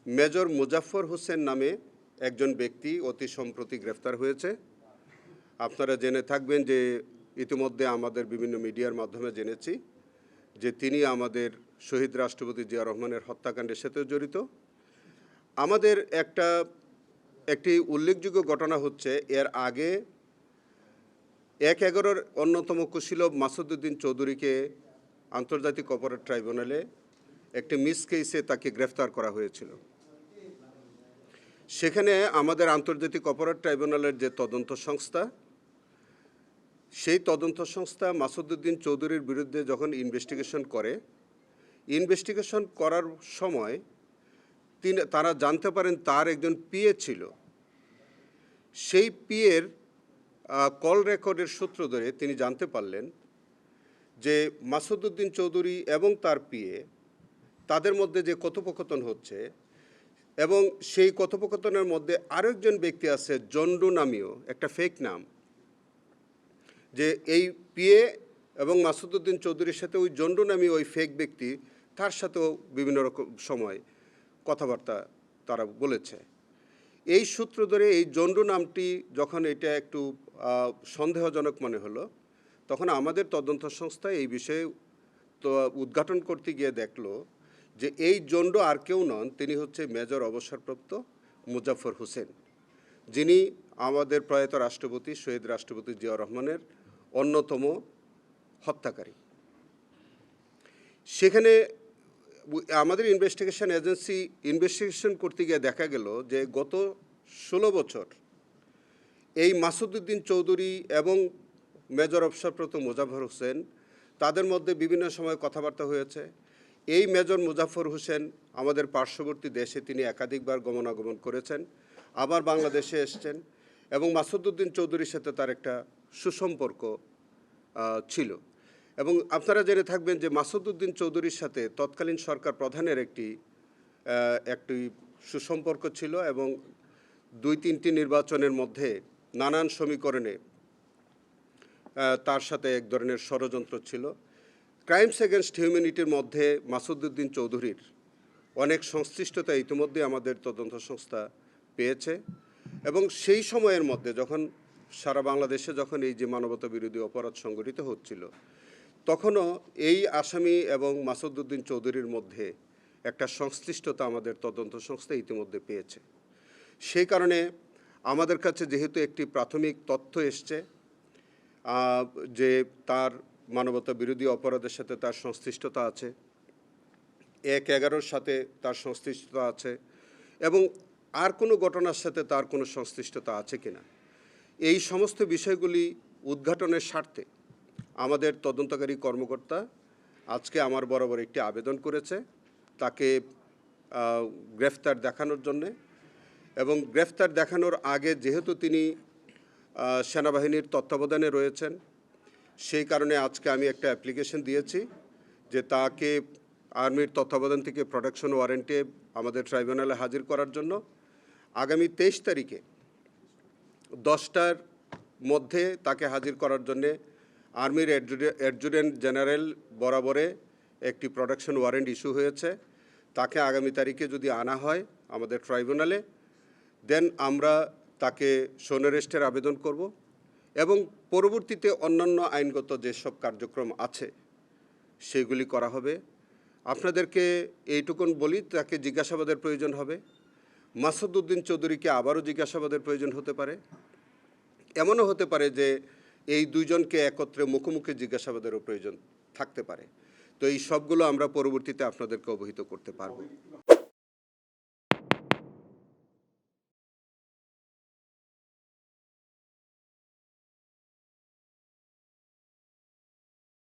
Major Muzaffar Hossain নামে একজন ব্যক্তি অতি সম্প্রতি গ্রেফতার হয়েছে। আপনারা জেনে থাকবেন যে ইতিমধ্যে আমাদের বিভিন্ন মিডিয়ার মাধ্যমে জেনেছি যে তিনি আমাদের শহীদ রাষ্ট্রপতি জিয়া রহমানের হত্যাকাণ্ডের সাথেও জড়িত। আমাদের একটি উল্লেখযোগ্য ঘটনা হচ্ছে, এর আগে ১/১১-র অন্যতম কুশীলব মাসুদউদ্দিন চৌধুরীকে আন্তর্জাতিক অপরাধ ট্রাইব্যুনালে একটি মিস কেসে তাকে গ্রেফতার করা হয়েছিল। সেখানে আমাদের আন্তর্জাতিক অপরাধ ট্রাইব্যুনালের যে তদন্ত সংস্থা, সেই তদন্ত সংস্থা মাসুদউদ্দিন চৌধুরীর বিরুদ্ধে যখন ইনভেস্টিগেশন করার সময় তারা জানতে পারেন তার একজন পিএ ছিল। সেই পিএর কল রেকর্ডের সূত্র ধরে তিনি জানতে পারলেন যে মাসুদউদ্দিন চৌধুরী এবং তার পিএ তাদের মধ্যে যে কথোপকথন হচ্ছে, এবং সেই কথোপকথনের মধ্যে আরেকজন ব্যক্তি আছে জন্ডু নামীয় একটা ফেক নাম, যে এই পিএ এবং মাসুদউদ্দিন চৌধুরীর সাথে ওই জন্ডু নামী ওই ফেক ব্যক্তি তার সাথেও বিভিন্ন রকম সময় কথাবার্তা তারা বলেছে। এই সূত্র ধরে এই জন্ডু নামটি যখন এটা একটু সন্দেহজনক মনে হলো, তখন আমাদের তদন্ত সংস্থা এই বিষয়ে তো উদ্ঘাটন করতে গিয়ে দেখলো যে এই জন্ডু আর কেউ নন, তিনি হচ্ছে মেজর অবসরপ্রাপ্ত মুজাফফর হোসেন, যিনি আমাদের প্রয়াত রাষ্ট্রপতি শহীদ রাষ্ট্রপতি জিয়া রহমানের অন্যতম হত্যাকারী। সেখানে আমাদের ইনভেস্টিগেশন এজেন্সি ইনভেস্টিগেশন করতে গিয়ে দেখা গেল যে গত 16 বছর এই মাসুদউদ্দিন চৌধুরী এবং মেজর অবসরপ্রাপ্ত মুজাফফর হোসেন তাদের মধ্যে বিভিন্ন সময় কথাবার্তা হয়েছে। এই মেজর মুজাফফর হোসেন আমাদের পার্শ্ববর্তী দেশে তিনি একাধিকবার গমনাগমন করেছেন, আবার বাংলাদেশে এসছেন, এবং মাসুদউদ্দিন চৌধুরীর সাথে তার একটা সুসম্পর্ক ছিল। এবং আপনারা জেনে থাকবেন যে মাসুদউদ্দিন চৌধুরীর সাথে তৎকালীন সরকার প্রধানের একটি সুসম্পর্ক ছিল, এবং 2-3টি নির্বাচনের মধ্যে নানান সমীকরণে তার সাথে এক ধরনের ষড়যন্ত্র ছিল। ক্রাইমস এগেনস্ট হিউম্যানিটির মধ্যে মাসুদউদ্দিন চৌধুরীর অনেক সংশ্লিষ্টতা ইতিমধ্যে আমাদের তদন্ত সংস্থা পেয়েছে, এবং সেই সময়ের মধ্যে যখন সারা বাংলাদেশে যখন এই যে মানবতা বিরোধী অপরাধ সংগঠিত হচ্ছিল, তখনও এই আসামি এবং মাসুদউদ্দিন চৌধুরীর মধ্যে একটা সংশ্লিষ্টতা আমাদের তদন্ত সংস্থা ইতিমধ্যে পেয়েছে। সেই কারণে আমাদের কাছে যেহেতু একটি প্রাথমিক তথ্য এসছে যে তার মানবতা বিরোধী অপরাধের সাথে তার সংশ্লিষ্টতা আছে, 1/11-র সাথে তার সংশ্লিষ্টতা আছে, এবং আর কোনো ঘটনার সাথে তার কোনো সংশ্লিষ্টতা আছে কিনা, এই সমস্ত বিষয়গুলি উদ্ঘাটনের স্বার্থে আমাদের তদন্তকারী কর্মকর্তা আজকে আমার বরাবর একটি আবেদন করেছে তাকে গ্রেফতার দেখানোর জন্যে। এবং গ্রেফতার দেখানোর আগে যেহেতু তিনি সেনাবাহিনীর তত্ত্বাবধানে রয়েছেন, সেই কারণে আজকে আমি একটা অ্যাপ্লিকেশন দিয়েছি যে তাকে আর্মির তত্ত্বাবধান থেকে প্রোটেকশন ওয়ারেন্টে আমাদের ট্রাইব্যুনালে হাজির করার জন্য আগামী 23 তারিখে 10টার মধ্যে তাকে হাজির করার জন্যে আর্মির অ্যাডজুটেন্ট জেনারেল বরাবরে একটি প্রোটেকশন ওয়ারেন্ট ইস্যু হয়েছে। তাকে আগামী তারিখে যদি আনা হয় আমাদের ট্রাইব্যুনালে, দেন আমরা তাকে শোন অ্যারেস্টের আবেদন করব, এবং পরবর্তীতে অন্যান্য আইনগত যেসব কার্যক্রম আছে সেগুলি করা হবে। আপনাদেরকে এইটুকুন বলি, তাকে জিজ্ঞাসাবাদের প্রয়োজন হবে। মাসুদউদ্দিন চৌধুরীকে আবারও জিজ্ঞাসাবাদের প্রয়োজন হতে পারে, এমনও হতে পারে যে এই দুইজনকে একত্রে মুখোমুখি জিজ্ঞাসাবাদেরও প্রয়োজন থাকতে পারে। তো এই সবগুলো আমরা পরবর্তীতে আপনাদেরকে অবহিত করতে পারব।